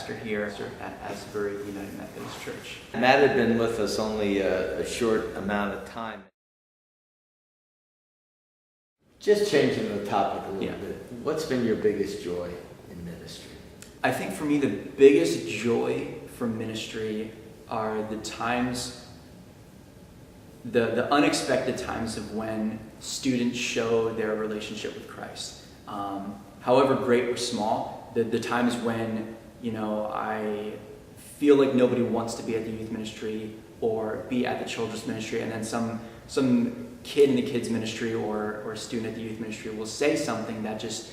pastor here at Asbury United Methodist Church. Matt had been with us only a short amount of time. Just changing the topic a little bit, what's been your biggest joy in ministry? I think for me the biggest joy from ministry are the times, the unexpected times of when students show their relationship with Christ. However great or small, the times when, I feel like nobody wants to be at the youth ministry or be at the children's ministry, and then some kid in the kids ministry or student at the youth ministry will say something that just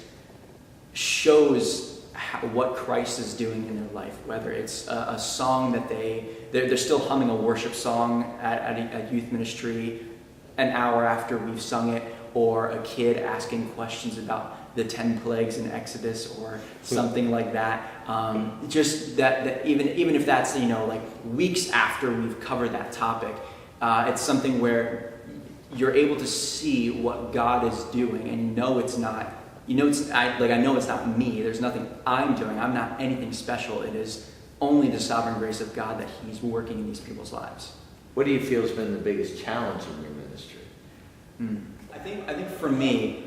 shows what Christ is doing in their life, whether it's a song that they're still humming a worship song at youth ministry an hour after we've sung it, or a kid asking questions about the 10 plagues in Exodus or something like that. Just that even if that's like weeks after we've covered that topic, it's something where you're able to see what God is doing, and I know it's not me. There's nothing I'm doing. I'm not anything special. It is only the sovereign grace of God that He's working in these people's lives. What do you feel has been the biggest challenge in your ministry? I think for me,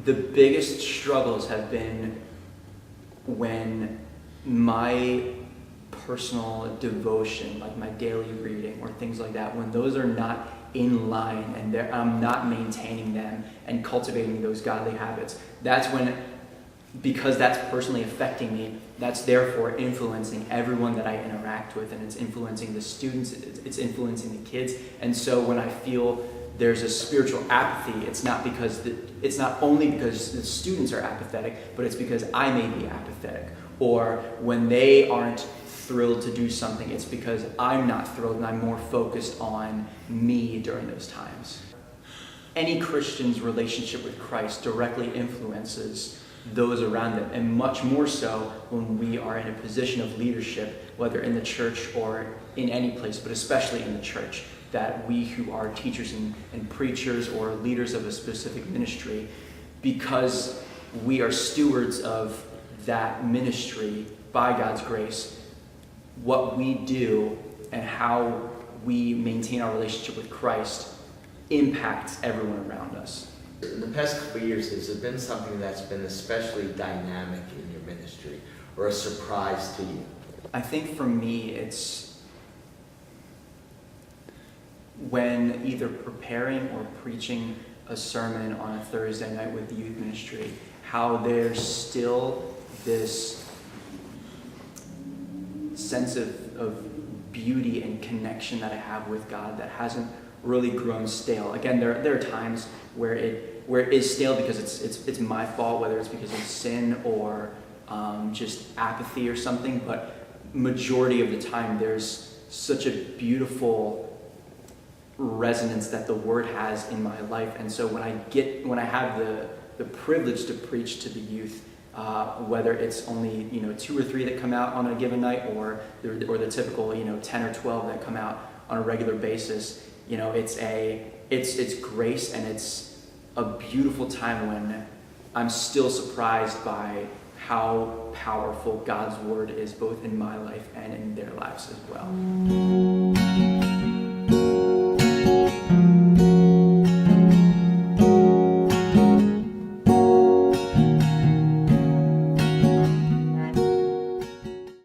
the biggest struggles have been when my personal devotion, like my daily reading or things like that, when those are not in line and I'm not maintaining them and cultivating those godly habits. That's when, because that's personally affecting me, that's therefore influencing everyone that I interact with, and it's influencing the students, it's influencing the kids. And so when I feel there's a spiritual apathy, it's not only because the students are apathetic, but it's because I may be apathetic. Or when they aren't thrilled to do something, it's because I'm not thrilled and I'm more focused on me during those times. Any Christian's relationship with Christ directly influences those around them, and much more so when we are in a position of leadership, whether in the church or in any place, but especially in the church, that we who are teachers and preachers or leaders of a specific ministry, because we are stewards of that ministry by God's grace, what we do and how we maintain our relationship with Christ impacts everyone around us. In the past couple of years, has there been something that's been especially dynamic in your ministry or a surprise to you? I think for me, it's when either preparing or preaching a sermon on a Thursday night with the youth ministry, how there's still this sense of beauty and connection that I have with God that hasn't really grown stale. Again, there are times where it is stale because it's my fault, whether it's because of sin or just apathy or something, but majority of the time there's such a beautiful resonance that the Word has in my life. And so when I have the privilege to preach to the youth, whether it's only 2 or 3 that come out on a given night, or the typical 10 or 12 that come out on a regular basis, it's grace, and it's a beautiful time when I'm still surprised by how powerful God's Word is, both in my life and in their lives as well.